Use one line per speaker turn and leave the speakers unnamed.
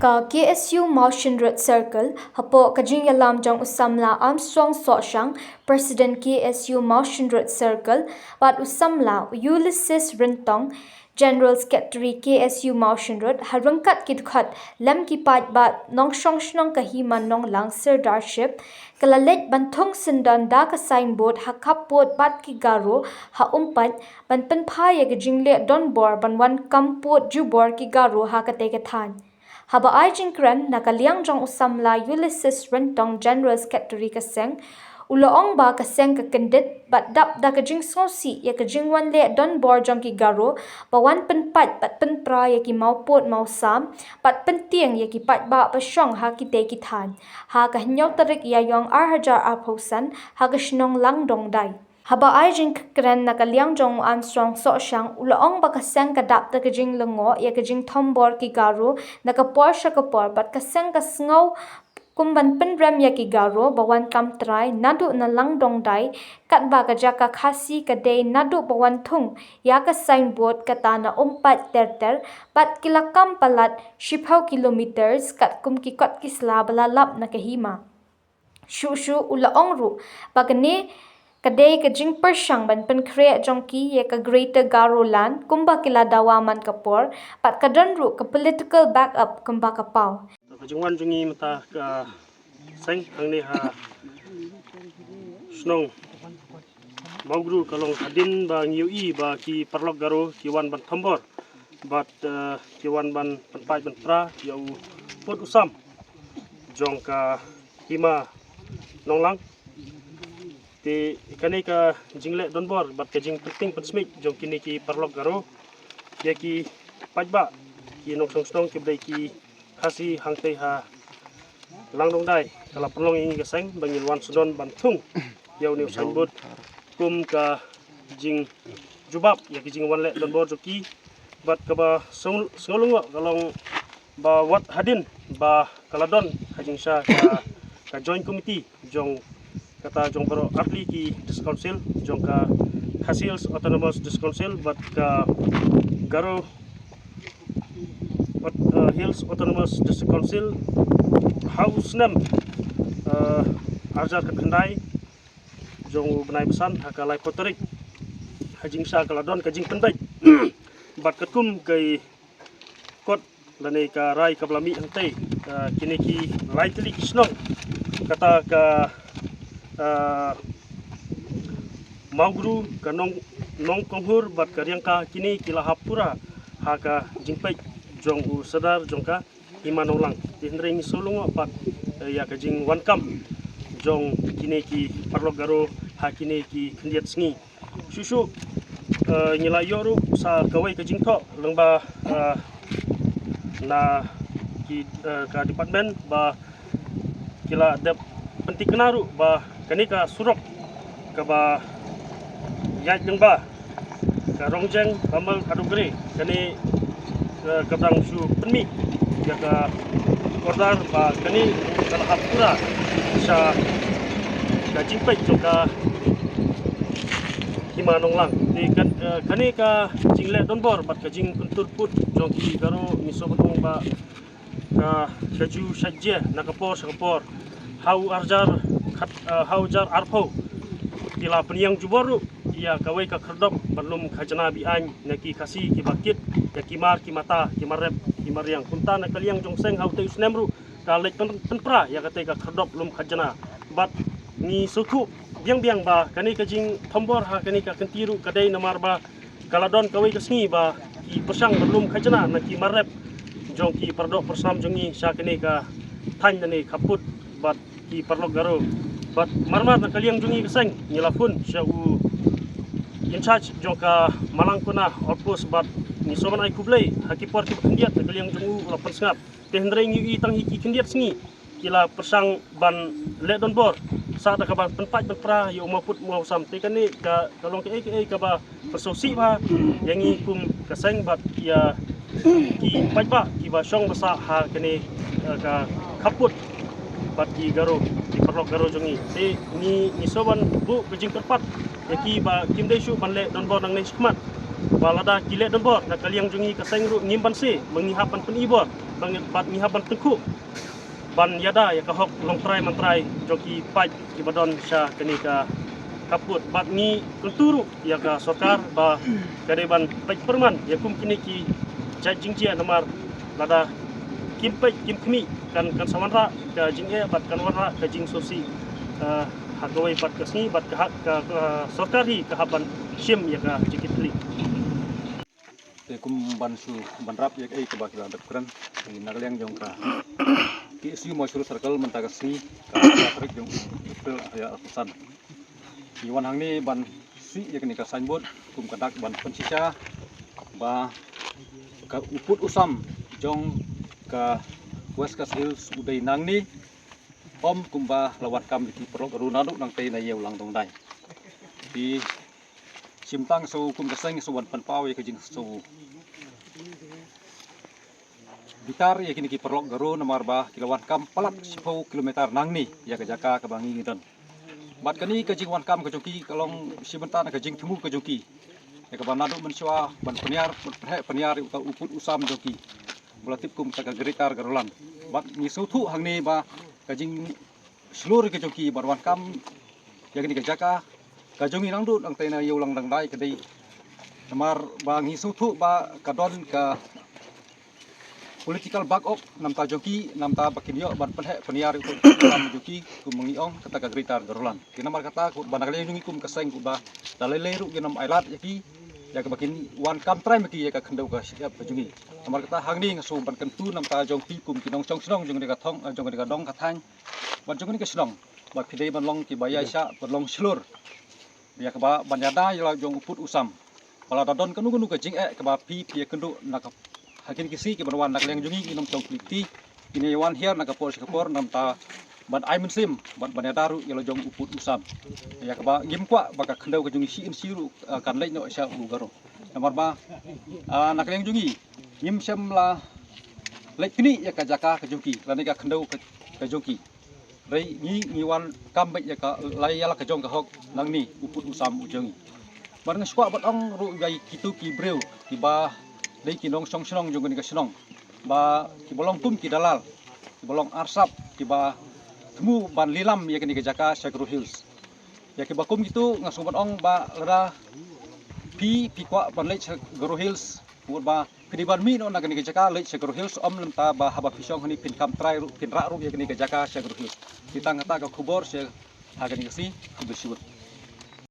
Ka KSU Motion Road Circle, hapo kajing yalam jong usamla Armstrong Soshang, President KSU Motion Road Circle, pat usamla Ulysses Rentong, General Secretary KSU Motion Road, harungkat kidkhat lam kipat bat nong shong shnong kahiman nong lang sirdarship, kalalet banthong sindan da ka signboard hakapot bat ki garo ha umpat ban penpaya kajing le don bor ban wan kampot jubor ki garo ha kate kathan. Haba ay jingkran nakaliang jong usamla Ulysses Rentong General Secretary kaseng uloong ba kaseng kakendit bat dap da kajing sosi ya kajing wan le don bor jong ki garo bawan penpat bat penpra ya ki maupot mausam bat penting ya ki pat ba pasyong ha ki te ki than ha ka hinyaw tarik ya yong hajar aphosan ha kashnong lang dong dai. Haba ay jing kren nakaliang jong Armstrong Soshang ulaong bakaseng kadap da kajing lengo ya kajing tombor ki garo nakapor siya kapor bat kaseng kasngaw kumban penrem ya ki garo bawan kam try nadu na lang dong dai kat ba kajaka khasi kadai nadu bawan thung ya ka signboard kata na umpat terter bat kilakam palat 10 kilometers kat kumki kot kisla balalap na kahima. Shu ulaong ru bagani kadai kajing persyang ban penkrea jongki ya ka Greater Garoland kumba kila dawaman kapor pat kadan ru ka political backup kumba kapau.
Kajungwan jungi mata ka seng ang ni ha snong maugru kalong hadin ba ngiui ba ki parlok garo ki wan ban thambor bat ki wan ban panpai ban pra yau pot usam jong ka hima nonglang te kane ka jingle donbor bat ka jing penting pensmik jong kini ki parlok garo ya ki pajba ki nong song ki bdai ki khasi hangte ha langdong dai kala perlong ingi ka seng bangin wan sudon bantung yau ni sambut kum ka jing jubab ya ki jing wan le donbor joki bat ka ba solungo kalong ba wat hadin ba kaladon hajing sha ka joint committee jong kata jong baro atli ki dis council jong ka Hills Autonomous Dis Council bat ka garo Hills Autonomous Dis Council house nem ajar kendai jong benai besan hakalai kotorik hajing sha kaladon kajing penbai bat katum kai kot lane ka rai ka blami hangtai kini ki lightly kisnong kata ka maugru ka nong konghur bat karyang ka kini kila hapura haka jingpai jong u sadar jong ka imanong lang tindring solungo pat ya ka jing wan kam jong kini ki parlok garo ha kini ki khendiat sngi susu nyila yoru sa kawai ka jing tho lengba na ki ka department ba kila dep penting kenaru ba kani ka surok ka ba yaj lengba ka rongjeng kamal kadugre kani kadang su penmi ya ka kordar ba kani kala hapura sa ka jingpai joka himanong lang di kani ka jingle donbor bat ka jing kuntur put jongki garo miso batong ba ka kaju sajje nakapor sakapor haujar arpo kila peniang juboru ya kawai ka kerdop belum khajana bian naki kasi ki bakit ya kimar ki mata kimarep kimariang kunta na kaliang jongseng haute usnemru kalek penpra ya kate ka kerdop belum khajana bat ni suku biang ba kani ka jing thombor ha kani ka kentiru kadai namar ba kaladon kawai ka sngi ba ki persang belum khajana na kimarep jong ki perdok persam jongi sya kani ka than ni kaput bat ki parlok garo bat marmar na kaliang jungi keseng nyelafun syau in charge jongka malangkuna outpost bat ni soman ai kublai hakipor ki kendiat na kaliang jungu lapan sengap tehendreng yu tang hiki kendiat sengi kila persang ban le donbor sa da ka ban penpat berpra yu maput mau sam te kan ni ka kalong ke ka ba persosi ba yang kum keseng bat ya ki pajba ki ba syong basa ha kene ka kaput bat ki garo ki parlok garo jongi te ni soban bu kejing terpat ya ki ba kim dai shu ban le donbor nang nei skmat balada kilek dembor na kaliang jungi kaseng ru ngimban se mengihapan penibor bat ngihapan tengku ban yada ya kahok long trai mantrai joki paj ki badon sya kini ka kaput bat ni kulturu ya ka sokar ba kadeban paj perman ya kum kini ki jajing jia namar lada kim paj kim kmi kan sawanra ka jingge bat kan warra ka jing sosi hagawai bat kasni bat ka sokari ka haban shim ya ka jikitli
kum bansu banrap ya ke bakila dapkran ni nagliang jong ka ki isu masyhur circle mentagasi ka trik jong April ya pesan iwan hang ni ban si ya kini ka signboard kum kadak ban pensisa ba ka uput usam jong ka West Coast Hills udai nang ni om kumba lawat kam di perok runadu nang tei na yeu lang dong dai di simtang so kum kaseng so wan panpau ya kajing so bitar ya kini ki perlok garu namar ba kilawan kam palat 10 kilometer nang ni ya ka jaka ka bangi ngidan bat kani kajing wan kam kajoki kalong simentan kajing temu kajoki ya ka banadu mensua ban peniar ka uput usam joki belatip kum ka geritar garulan bat ni sutu hang ni ba kajing seluruh kajoki bar wan kam ya kini ka jaka kajongi nang dut ang tena yulang dang dai kadai namar bangi sutu ba kadon ka political back up nam ta joki nam ta bakinyo ban peniar itu nam joki kum mengiong kata ka gritar garulan kinamar kata ku banagale jungi kum kaseng ku ba dalele ru ginam ailat yaki ya ka bakin wan kam try maki ya ka khendau ka siap jungi namar kata hangni ngasu ban kentu nam ta joki kum kinong chong snong jong ka thong jong ka dong ka thang ban jong ni ka snong ba khidei ban long ki baya sha ban long slur ya ka ba banyada ya jong uput usam bala dadon kanu ka jing ka ba pi kendu nak hakin kisi ki banwan nak leng jungi inom tong kliti ini wan hier nak kapor nam ta ban ai sim ban daru yelo jong uput usam ya ka ba ngim kwa baka khendau ka jungi si in siru kan lei no sya u garo nomor ba nak leng jungi ngim sem la lek kini ya ka jaka ka jungi lani ka khendau ka jungi rei ni wan kam ya ka lai ya la ka jong ka hok nang ni uput usam ujengi bar ngeswa bat ong ru gai kitu ki breu ki ba dei kinong song snong jong ni ka snong ba ki bolong tum ki dalal ki bolong arsap ki ba temu ban lilam ya kini ka jaka Shagru Hills ya ki bakum gitu ngasubat ong ba lada pi kwa ban lei Shagru Hills ba kediban mi no na kini ka jaka lei Shagru Hills om lemta ba haba pisong ni pin kam trai ru pin ra ru ya kini ka jaka Shagru Hills kita ngata ka khubor se ha kini ka si kubisibut